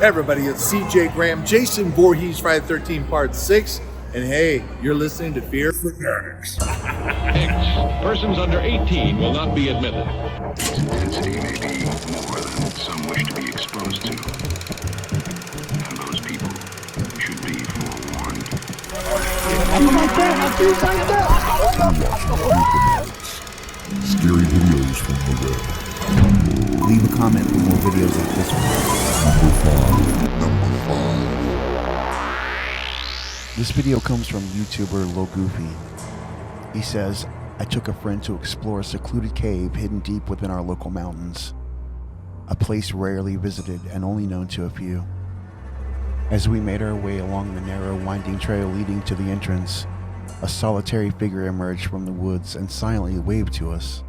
Hey everybody, it's CJ Graham, Jason Voorhees, Friday the 13th, Part 6. And hey, you're listening to FearFanatics. Persons under 18 will not be admitted. Its intensity may be more than some wish to be exposed to. And those people should be forewarned. Scary videos from the web. Leave a comment for more videos like this one. Number 5. This video comes from YouTuber Lil Goofy. He says, I took a friend to explore a secluded cave hidden deep within our local mountains. A place rarely visited and only known to a few. As we made our way along the narrow, winding trail leading to the entrance, a solitary figure emerged from the woods and silently waved to us.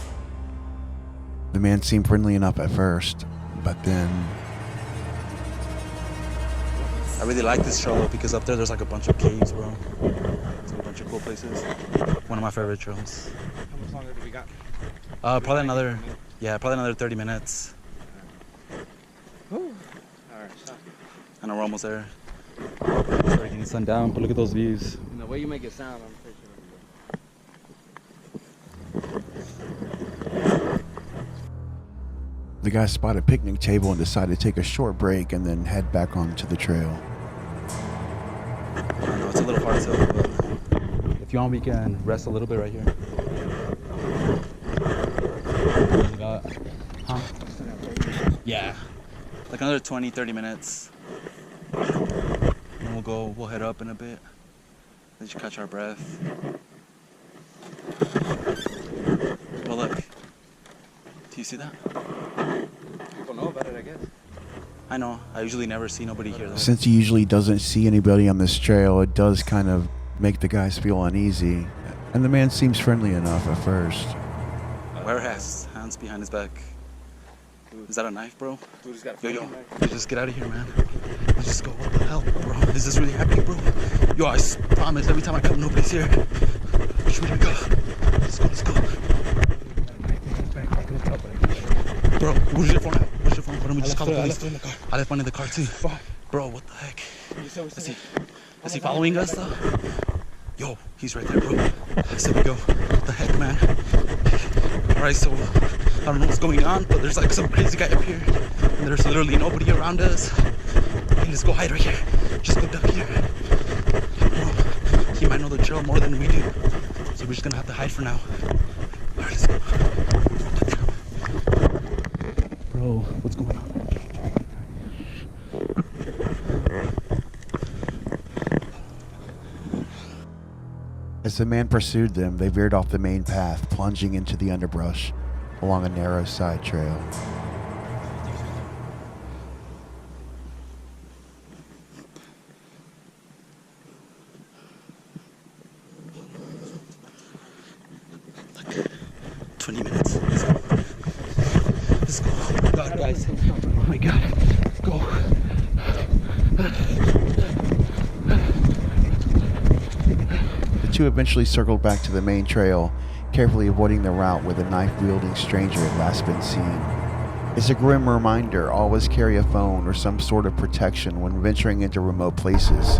The man seemed friendly enough at first, but then... I really like this trail because up there's like a bunch of caves, bro. It's a bunch of cool places. One of my favorite trails. How much longer do we got? Probably another 30 minutes. Whew. All right, stop. I know we're almost there. Starting getting sun down, but look at those views. And the way you make it sound, I'm pretty sure. The guy spotted a picnic table and decided to take a short break and then head back onto the trail. I know it's a little hard to, but if you want, we can rest a little bit right here. Huh? Yeah, like another 20-30 minutes. And we'll head up in a bit. Let you catch our breath. Well, look. Do you see that? People know about it, I guess. I know. I usually never see nobody here though. Since he usually doesn't see anybody on this trail, it does kind of make the guys feel uneasy. And the man seems friendly enough at first. Where has hands behind his back? Is that a knife, bro? Dude, he's got a Yo, just get out of here, man. Let's just go. What the hell, bro? Is this really happening, bro? Yo, I promise, every time I come, nobody's here. Should we go? Let's go. Bro, where's your phone at? Where's your phone? Why don't we just call the police? I left one in the car too. Bro, what the heck? Is he following us though? Yo, he's right there, bro. I said we go. What the heck, man? Alright, so I don't know what's going on, but there's like some crazy guy up here. And there's literally nobody around us. Hey, let's go hide right here. Just go duck here. Bro, he might know the trail more than we do. So we're just gonna have to hide for now. Alright, let's go. Bro, what's going on? As the man pursued them, they veered off the main path, plunging into the underbrush along a narrow side trail. Like 20 minutes. Let's go. Oh my god, guys. Oh my god. Go. The two eventually circled back to the main trail, carefully avoiding the route where the knife-wielding stranger had last been seen. It's a grim reminder, always carry a phone or some sort of protection when venturing into remote places.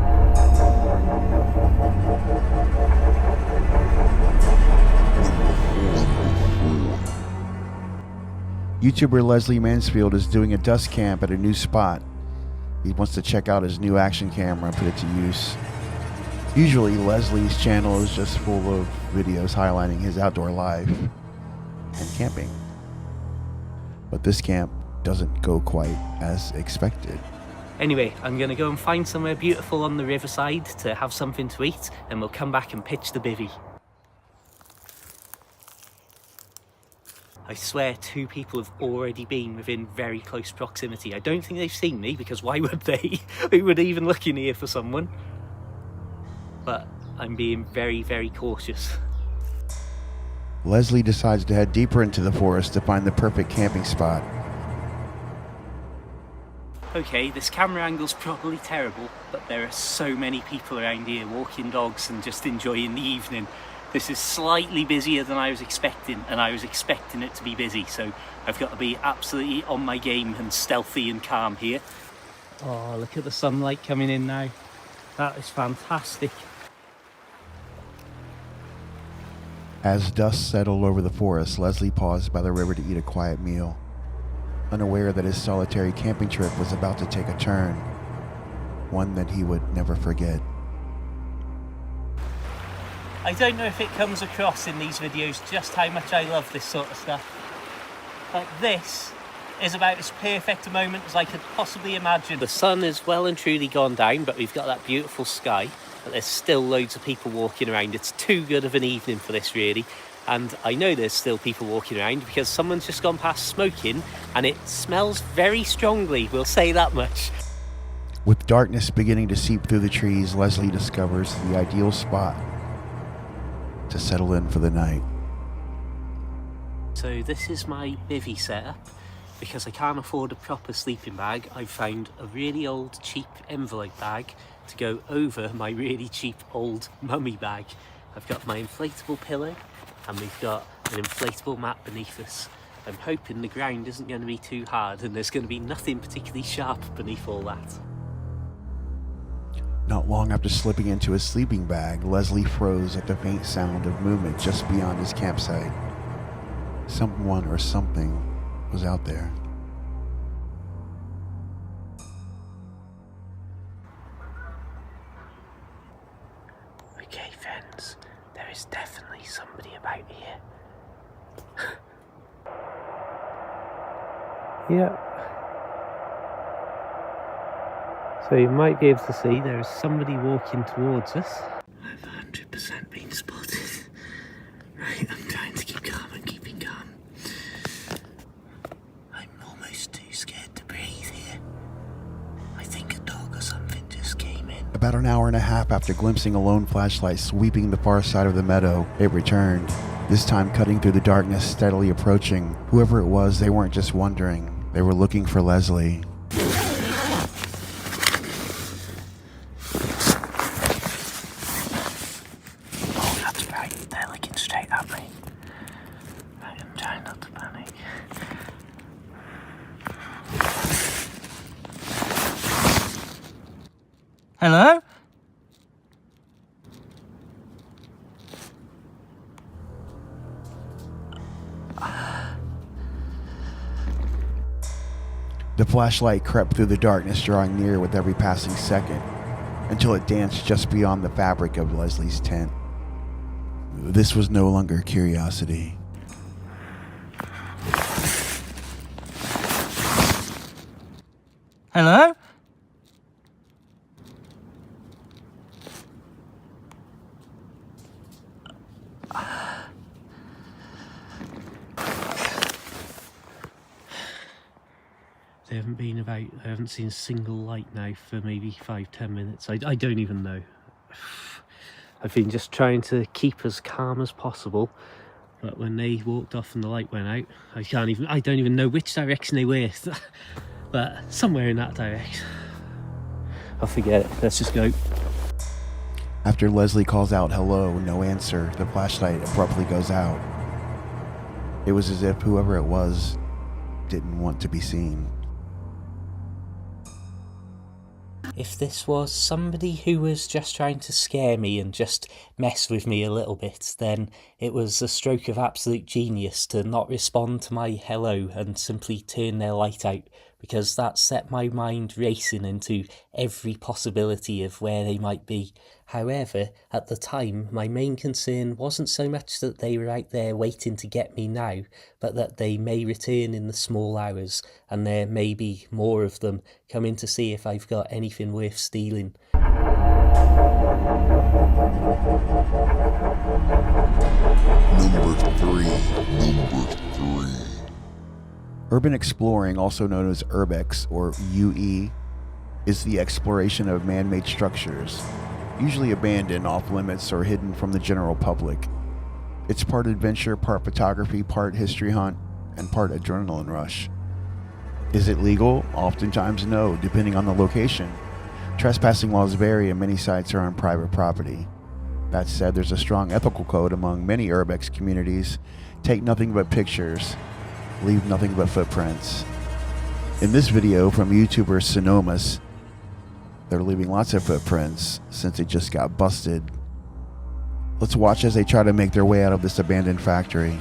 YouTuber Leslie Mansfield is doing a dust camp at a new spot. He wants to check out his new action camera and put it to use. Usually Leslie's channel is just full of videos highlighting his outdoor life and camping. But this camp doesn't go quite as expected. Anyway, I'm going to go and find somewhere beautiful on the riverside to have something to eat, and we'll come back and pitch the bivvy. I swear 2 people have already been within very close proximity. I don't think they've seen me, because why would they? Who would even look in here for someone? But I'm being very, very cautious. Leslie decides to head deeper into the forest to find the perfect camping spot. Okay, this camera angle's probably terrible, but there are so many people around here walking dogs and just enjoying the evening. This is slightly busier than I was expecting, and I was expecting it to be busy, so I've got to be absolutely on my game and stealthy and calm here. Oh, look at the sunlight coming in now. That is fantastic. As dust settled over the forest, Leslie paused by the river to eat a quiet meal, unaware that his solitary camping trip was about to take a turn, one that he would never forget. I don't know if it comes across in these videos just how much I love this sort of stuff, but this is about as perfect a moment as I could possibly imagine. The sun is well and truly gone down, but we've got that beautiful sky, but there's still loads of people walking around. It's too good of an evening for this, really. And I know there's still people walking around because someone's just gone past smoking and it smells very strongly, we'll say that much. With darkness beginning to seep through the trees, Leslie discovers the ideal spot to settle in for the night. So this is my bivvy setup. Because I can't afford a proper sleeping bag, I've found a really old cheap envelope bag to go over my really cheap old mummy bag. I've got my inflatable pillow and we've got an inflatable mat beneath us. I'm hoping the ground isn't going to be too hard and there's going to be nothing particularly sharp beneath all that. Not long after slipping into his sleeping bag, Leslie froze at the faint sound of movement just beyond his campsite. Someone or something was out there. Okay, friends, there is definitely somebody about here. Yeah. So you might be able to see there is somebody walking towards us. I've 100% been spotted. Right, I'm trying to keep calm and keeping calm. I'm almost too scared to breathe here. I think a dog or something just came in. About an hour and a half after glimpsing a lone flashlight sweeping the far side of the meadow, it returned, this time cutting through the darkness, steadily approaching. Whoever it was, they weren't just wandering, they were looking for Leslie. Oh, that's right, they're looking straight at me. I am trying not to panic. Hello? The flashlight crept through the darkness, drawing near with every passing second, until it danced just beyond the fabric of Leslie's tent. This was no longer curiosity. Hello? They haven't been about, I haven't seen a single light now for maybe 5-10 minutes. I don't even know. I've been just trying to keep as calm as possible, but when they walked off and the light went out, I don't even know which direction they were, but somewhere in that direction. I'll forget it, let's just go. After Leslie calls out hello, no answer, the flashlight abruptly goes out. It was as if whoever it was didn't want to be seen. If this was somebody who was just trying to scare me and just mess with me a little bit, then it was a stroke of absolute genius to not respond to my hello and simply turn their light out, because that set my mind racing into every possibility of where they might be. However, at the time, my main concern wasn't so much that they were out there waiting to get me now, but that they may return in the small hours, and there may be more of them coming to see if I've got anything worth stealing. Number three. Urban exploring, also known as URBEX or UE, is the exploration of man-made structures, usually abandoned, off-limits, or hidden from the general public. It's part adventure, part photography, part history hunt, and part adrenaline rush. Is it legal? Oftentimes no, depending on the location. Trespassing laws vary and many sites are on private property. That said, there's a strong ethical code among many URBEX communities. Take nothing but pictures. Leave nothing but footprints. In this video from YouTuber Sonomas, They're leaving lots of footprints since they just got busted. Let's watch as they try to make their way out of this abandoned factory.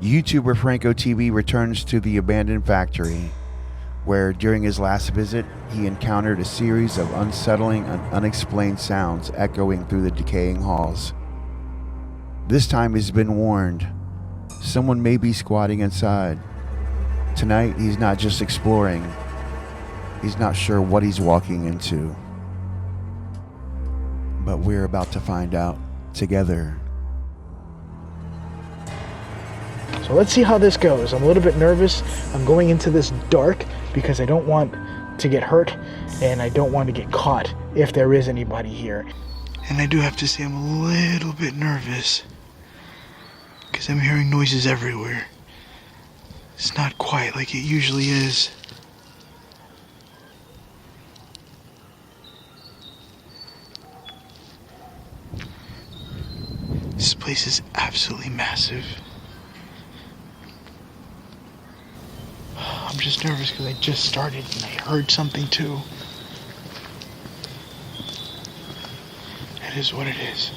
YouTuber Franco TV returns to the abandoned factory, where during his last visit, he encountered a series of unsettling and unexplained sounds echoing through the decaying halls. This time he's been warned. Someone may be squatting inside. Tonight, he's not just exploring. He's not sure what he's walking into. But we're about to find out together. So let's see how this goes. I'm a little bit nervous. I'm going into this dark because I don't want to get hurt and I don't want to get caught if there is anybody here. And I do have to say I'm a little bit nervous because I'm hearing noises everywhere. It's not quiet like it usually is. This place is absolutely massive. I'm just nervous because I just started and I heard something too. It is what it is.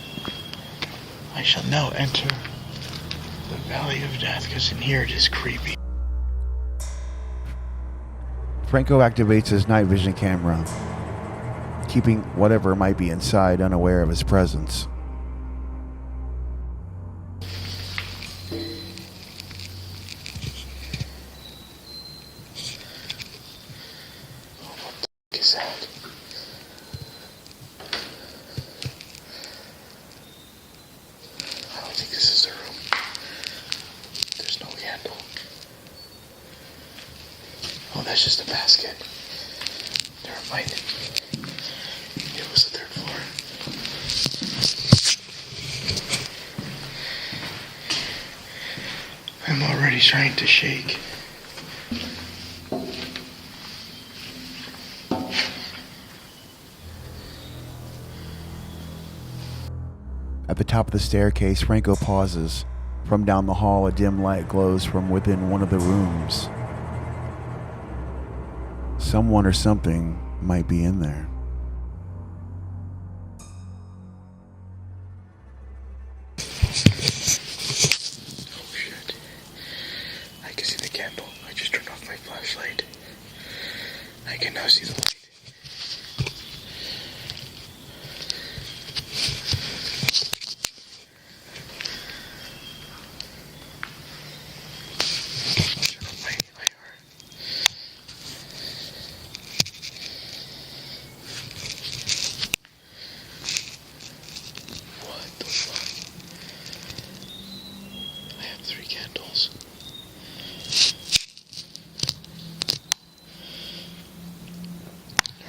I shall now enter the Valley of Death because in here it is creepy. Franco activates his night vision camera, keeping whatever might be inside unaware of his presence. Is that? I don't think this is the room. basket. Never mind. It was the third floor. I'm already trying to shake. At the top of the staircase, Franco pauses. From down the hall, a dim light glows from within one of the rooms. Someone or something might be in there. Oh shit. I can see the candle. I just turned off my flashlight. I can now see the light.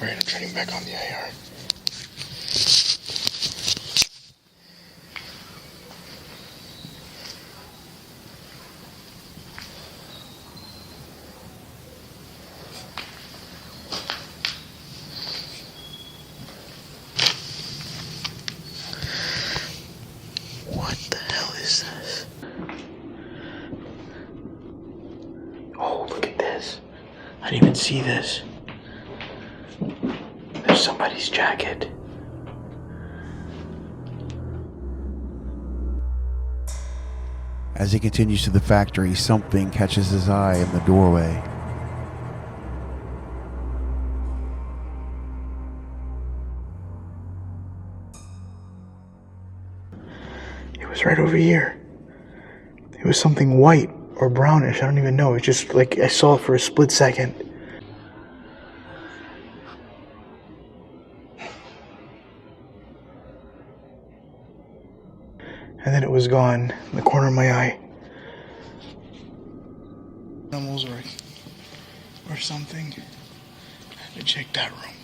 Alright, I'm turning back on the IR. What the hell is this? Oh, look at this. I didn't even see this. There's somebody's jacket. As he continues to the factory, something catches his eye in the doorway. It was right over here. It was something white or brownish. I don't even know. It's just like I saw it for a split second. And then it was gone in the corner of my eye. Animals or something. I had to check that room.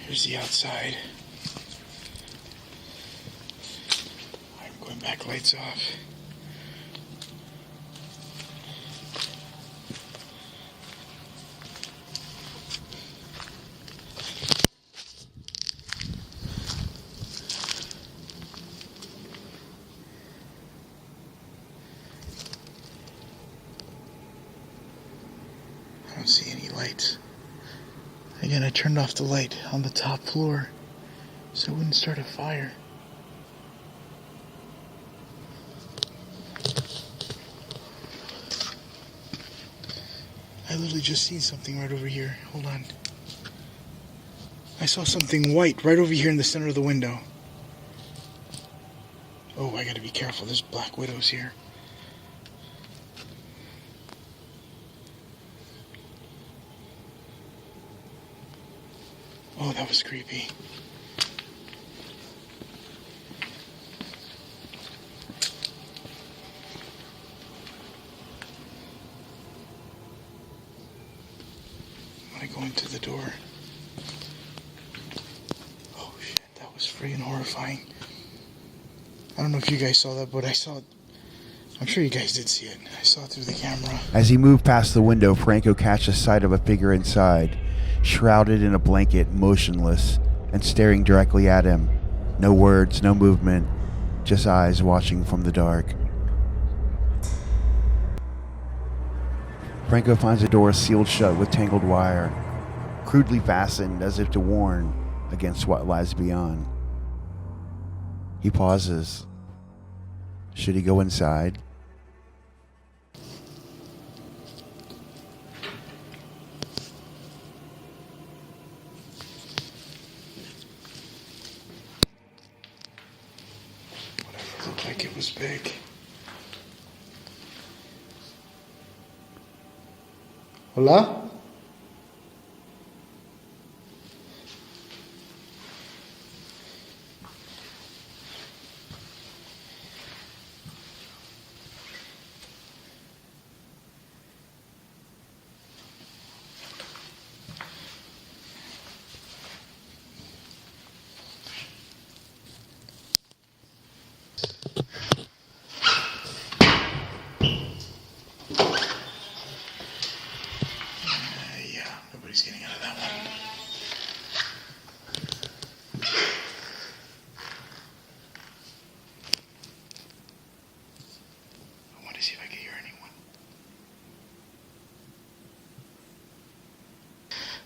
Here's the outside. I'm going back, lights off. I don't see any lights. Again, I turned off the light on the top floor so it wouldn't start a fire. I literally just seen something right over here. Hold on. I saw something white right over here in the center of the window. Oh, I gotta be careful. There's black widows here. Oh, that was creepy. When I go into the door. Oh shit, that was freaking horrifying. I don't know if you guys saw that, but I saw it. I'm sure you guys did see it. I saw it through the camera. As he moved past the window, Franco catches sight of a figure inside, shrouded in a blanket, motionless, and staring directly at him. No words, no movement, just eyes watching from the dark. Franco finds a door sealed shut with tangled wire, crudely fastened as if to warn against what lies beyond. He pauses. Should he go inside? Looked like it was big. Hola?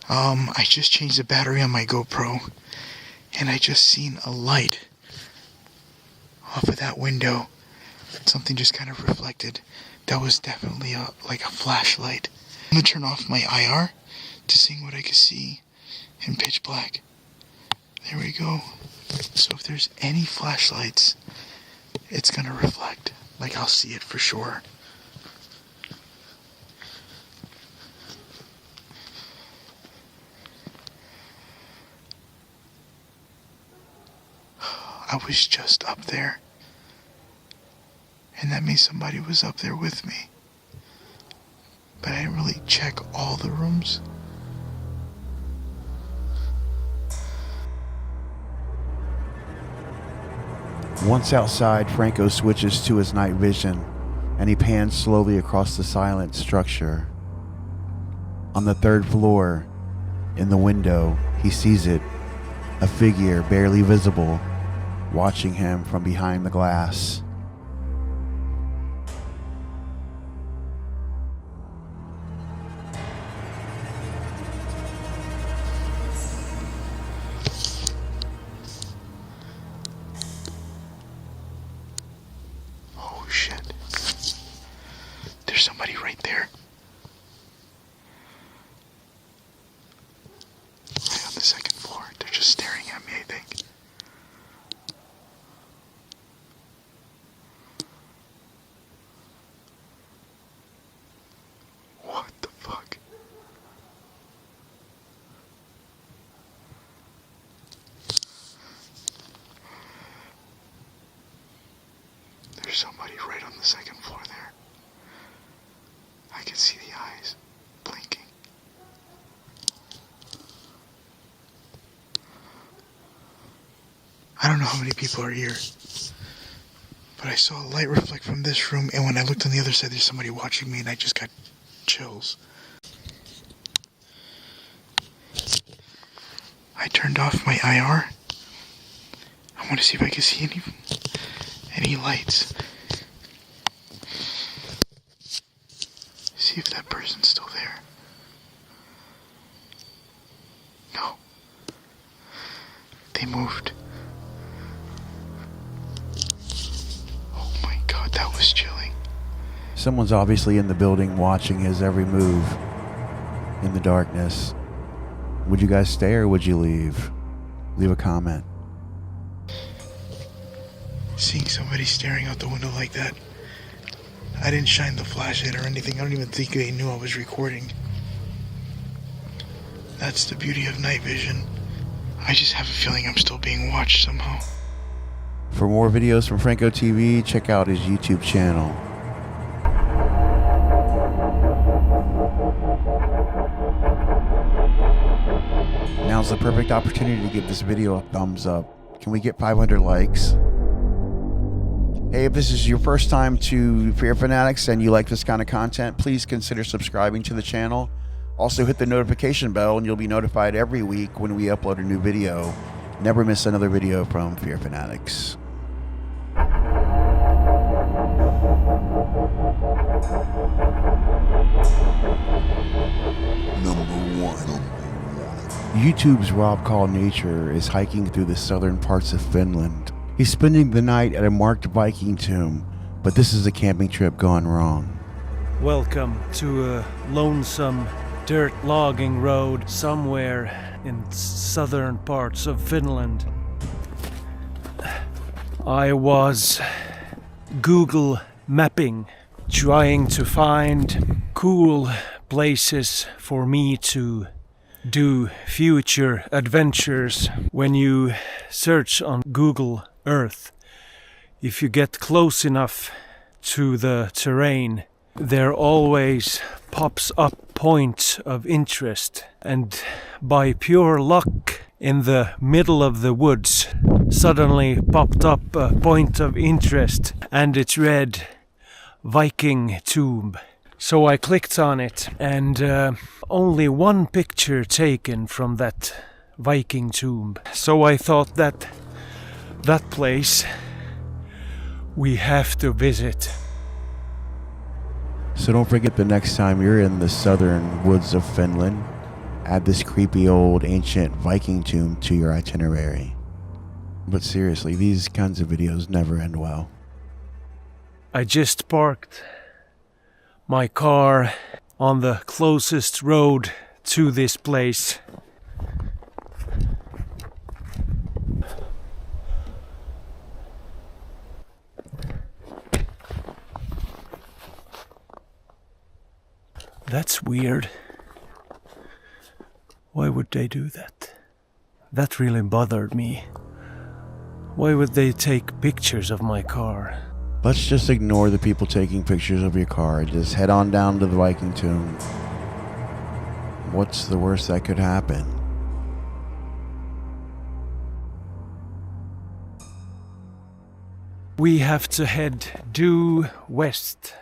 I just changed the battery on my GoPro, and I just seen a light off of that window. Something just kind of reflected. That was definitely like a flashlight. I'm gonna turn off my IR to see what I can see in pitch black. There we go. So if there's any flashlights, it's gonna reflect. Like, I'll see it for sure. I was just up there, and that means somebody was up there with me. But I didn't really check all the rooms. Once outside, Franco switches to his night vision, and he pans slowly across the silent structure. On the third floor, in the window, he sees it, a figure barely visible, watching him from behind the glass. Oh shit. There's somebody right there. Right on the second floor. They're just staring at me, I think. What the fuck? There's somebody right on the second floor there. I can see the eyes blinking. I don't know how many people are here, but I saw a light reflect from this room, and when I looked on the other side, there's somebody watching me, and I just got chills. I turned off my IR. I want to see if I can see any lights. See if that person's still there. No. They moved. Oh my god, that was chilling. Someone's obviously in the building watching his every move in the darkness. Would you guys stay or would you leave? Leave a comment. Seeing somebody staring out the window like that. I didn't shine the flashlight or anything. I don't even think they knew I was recording. That's the beauty of night vision. I just have a feeling I'm still being watched somehow. For more videos from Franco TV, check out his YouTube channel. Now's the perfect opportunity to give this video a thumbs up. Can we get 500 likes? Hey, if this is your first time to Fear Fanatics and you like this kind of content, please consider subscribing to the channel. Also hit the notification bell and you'll be notified every week when we upload a new video. Never miss another video from Fear Fanatics. YouTube's Rob Call Nature is hiking through the southern parts of Finland. He's spending the night at a marked Viking tomb, but this is a camping trip gone wrong. Welcome to a lonesome dirt logging road somewhere in southern parts of Finland. I was Google mapping, trying to find cool places for me to do future adventures. When you search on Google Earth, if you get close enough to the terrain, there always pops up points of interest, and by pure luck, in the middle of the woods suddenly popped up a point of interest, and it read Viking tomb. So I clicked on it, and only one picture taken from that Viking tomb. So I thought that place we have to visit. So don't forget, the next time you're in the southern woods of Finland, add this creepy old ancient Viking tomb to your itinerary. But seriously, these kinds of videos never end well. I just parked my car on the closest road to this place. That's weird. Why would they do that? That really bothered me. Why would they take pictures of my car? Let's just ignore the people taking pictures of your car and just head on down to the Viking tomb. What's the worst that could happen? We have to head due west.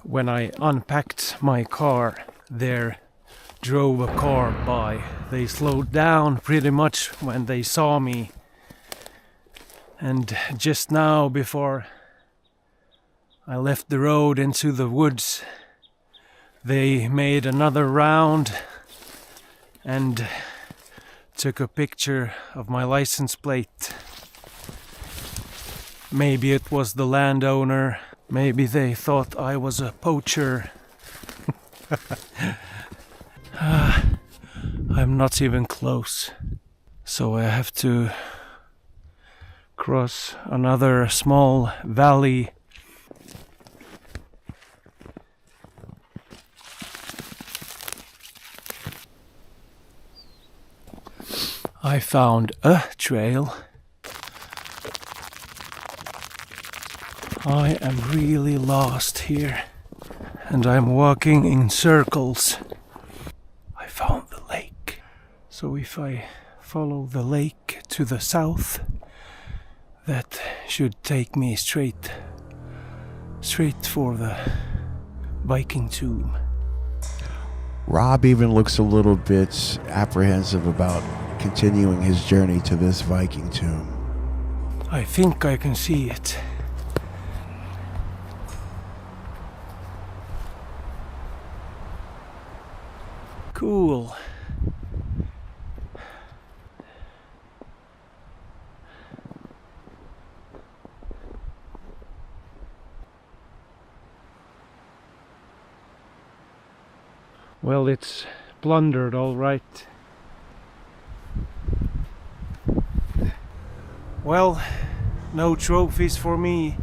When I unpacked my car, there drove a car by. They slowed down pretty much when they saw me. And just now, before I left the road into the woods, they made another round and took a picture of my license plate. Maybe it was the landowner. Maybe they thought I was a poacher. I'm not even close. So I have to cross another small valley. I found a trail. I am really lost here, and I'm walking in circles. I found the lake. So if I follow the lake to the south, that should take me straight for the Viking tomb. Rob even looks a little bit apprehensive about continuing his journey to this Viking tomb. I think I can see it. Cool. Well, it's plundered, all right. Well, no trophies for me.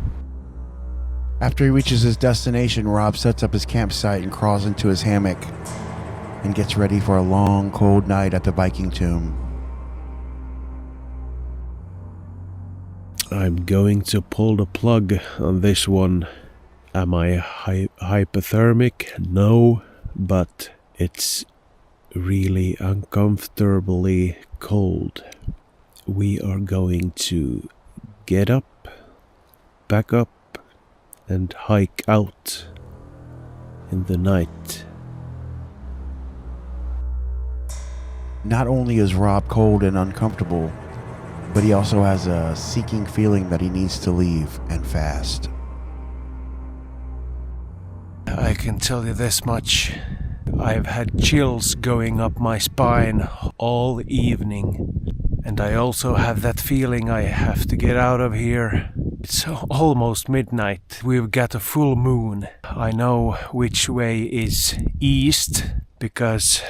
After he reaches his destination, Rob sets up his campsite and crawls into his hammock and gets ready for a long, cold night at the Viking tomb. I'm going to pull the plug on this one. Am I hypothermic? No, but it's really uncomfortably cold. We are going to get up, back up, and hike out in the night. Not only is Rob cold and uncomfortable, but he also has a seeking feeling that he needs to leave, and fast. I can tell you this much. I've had chills going up my spine all evening. And I also have that feeling I have to get out of here. It's almost midnight. We've got a full moon. I know which way is east, because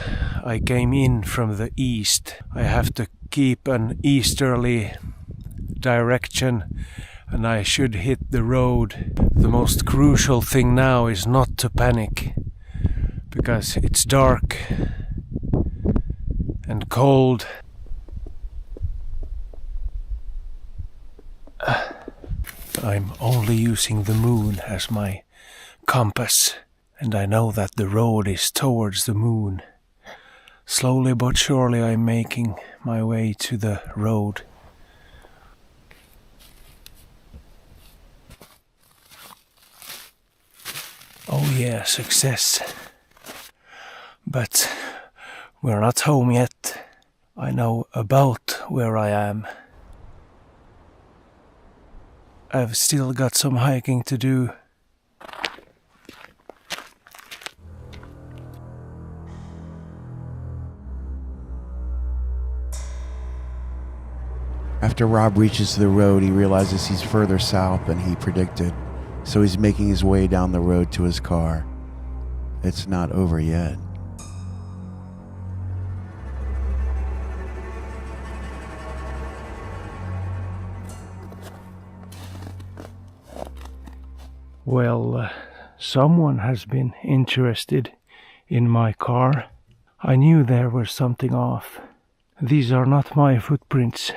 I came in from the east. I have to keep an easterly direction, and I should hit the road. The most crucial thing now is not to panic, because it's dark and cold. I'm only using the moon as my compass, and I know that the road is towards the moon. Slowly but surely I'm making my way to the road. Oh yeah, success. But we're not home yet. I know about where I am. I've still got some hiking to do. After Rob reaches the road, he realizes he's further south than he predicted, so he's making his way down the road to his car. It's not over yet. Well, someone has been interested in my car. I knew there was something off. These are not my footprints.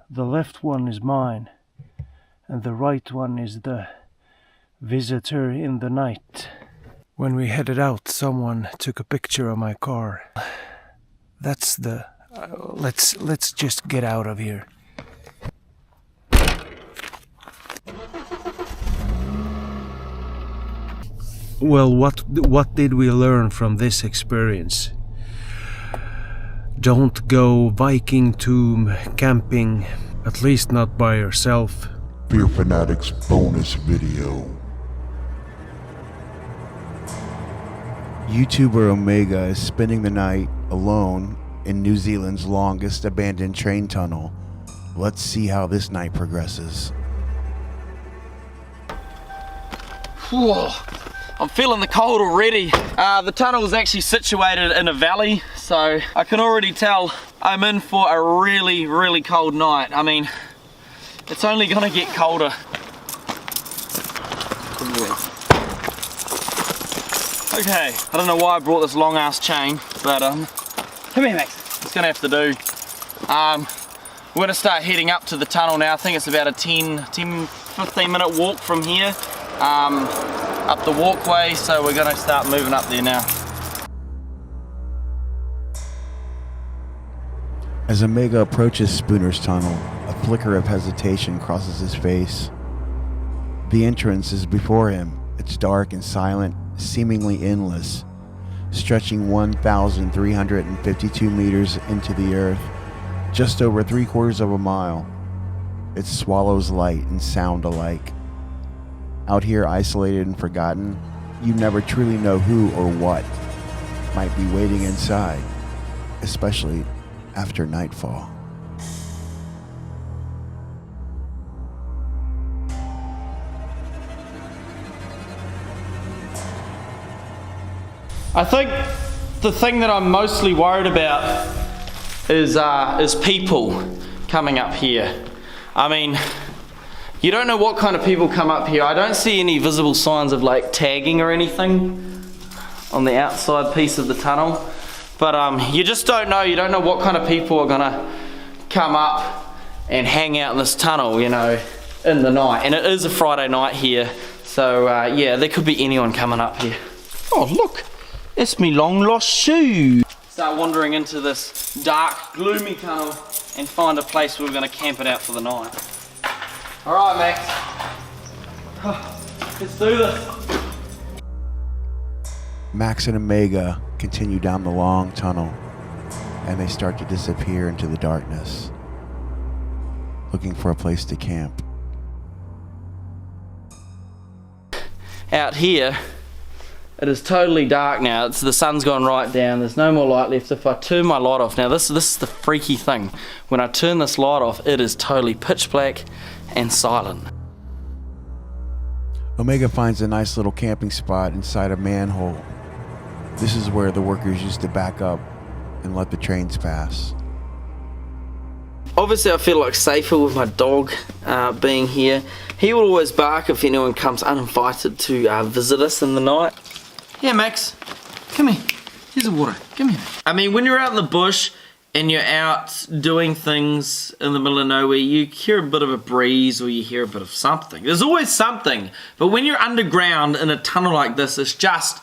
The left one is mine, and the right one is the visitor in the night. When we headed out, someone took a picture of my car. That's the... let's just get out of here. Well, what did we learn from this experience? Don't go Viking tomb camping, at least not by yourself. Fear Fanatics bonus video. YouTuber Omega is spending the night alone in New Zealand's longest abandoned train tunnel. Let's see how this night progresses. Whoa, I'm feeling the cold already. The tunnel is actually situated in a valley, so I can already tell I'm in for a really, really cold night. I mean, it's only gonna get colder. Okay, I don't know why I brought this long ass chain, but come here, Max. It's gonna have to do. We're gonna start heading up to the tunnel now. I think it's about a 10-15 minute walk from here, up the walkway, so we're gonna start moving up there now. As Omega approaches Spooner's tunnel, a flicker of hesitation crosses his face. The entrance is before him. It's dark and silent, seemingly endless, stretching 1,352 meters into the earth, just over 3/4 of a mile. It swallows light and sound alike. Out here, isolated and forgotten, you never truly know who or what might be waiting inside, especially after nightfall. I think the thing that I'm mostly worried about is people coming up here. I mean, you don't know what kind of people come up here. I don't see any visible signs of like tagging or anything on the outside piece of the tunnel, but you just don't know. You don't know what kind of people are gonna come up and hang out in this tunnel, you know, in the night. And it is a Friday night here, so yeah, there could be anyone coming up here. Oh look, it's me long lost shoe. Start wandering into this dark, gloomy tunnel and find a place where we're gonna camp it out for the night. All right, Max. Let's do this. Max and Omega continue down the long tunnel, and they start to disappear into the darkness, looking for a place to camp. Out here, it is totally dark now. The sun's gone right down. There's no more light left. If I turn my light off, now this is the freaky thing. When I turn this light off, it is totally pitch black and silent. Omega finds a nice little camping spot inside a manhole. This is where the workers used to back up and let the trains pass. Obviously I feel like safer with my dog being here. He will always bark if anyone comes uninvited to visit us in the night. Yeah, Max, come here. Here's the water, come here. I mean, when you're out in the bush and you're out doing things in the middle of nowhere, you hear a bit of a breeze or you hear a bit of something. There's always something. But when you're underground in a tunnel like this, it's just...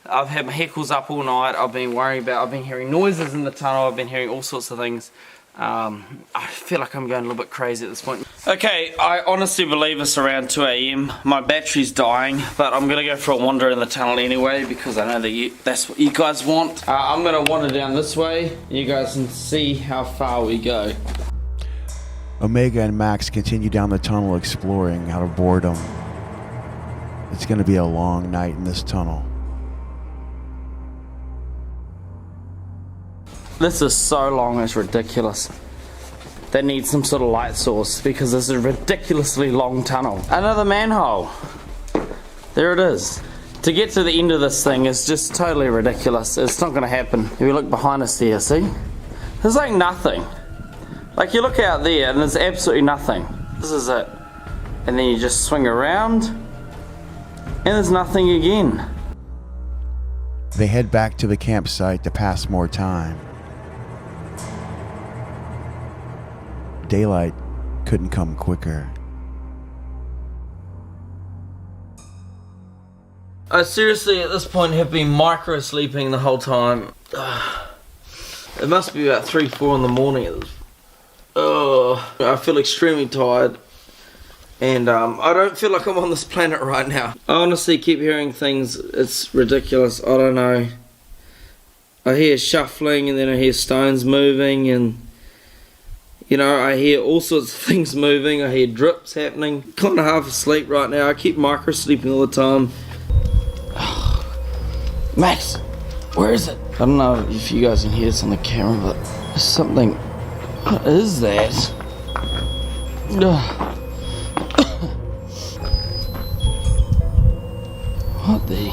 I've had my heckles up all night. I've been hearing noises in the tunnel. I've been hearing all sorts of things. I feel like I'm going a little bit crazy at this point. Okay, I honestly believe it's around 2 AM. My battery's dying, but I'm gonna go for a wander in the tunnel anyway because I know that that's what you guys want. I'm gonna wander down this way. You guys can see how far we go. Omega and Max continue down the tunnel exploring out of boredom. It's gonna be a long night in this tunnel. This is so long, it's ridiculous. They need some sort of light source because this is a ridiculously long tunnel. Another manhole. There it is. To get to the end of this thing is just totally ridiculous. It's not gonna happen. If you look behind us there, see? There's like nothing. Like you look out there and there's absolutely nothing. This is it. And then you just swing around and there's nothing again. They head back to the campsite to pass more time. Daylight couldn't come quicker. I seriously at this point have been micro sleeping the whole time. It must be about 3-4 in the morning. I feel extremely tired and I don't feel like I'm on this planet right now. I honestly keep hearing things, it's ridiculous, I don't know. I hear shuffling and then I hear stones moving and you know, I hear all sorts of things moving, I hear drips happening. Kind of half asleep right now, I keep micro sleeping all the time. Max, where is it? I don't know if you guys can hear this on the camera, but there's something. What is that? What the?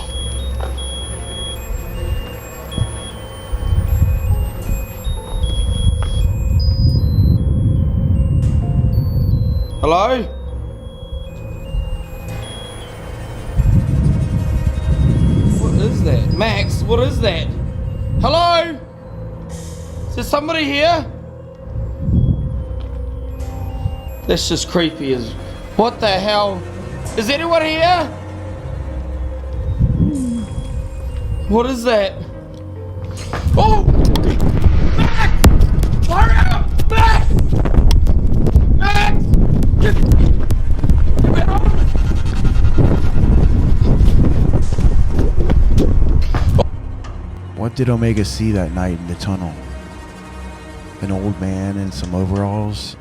Hello? What is that? Max, what is that? Hello? Is there somebody here? That's just creepy as... What the hell? Is anyone here? What is that? Oh! Max! Hurry up! Max! Max! Get me out! What did Omega see that night in the tunnel? An old man in some overalls?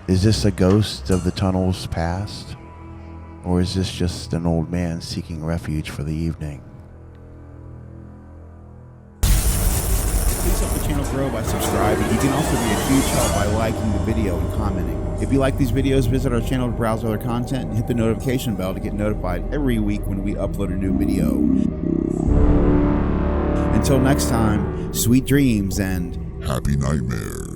Is this a ghost of the tunnel's past? Or is this just an old man seeking refuge for the evening? Please help the channel grow by subscribing. You can also be a huge help by liking the video and commenting. If you like these videos, visit our channel to browse other content and hit the notification bell to get notified every week when we upload a new video. Until next time, sweet dreams and happy nightmares.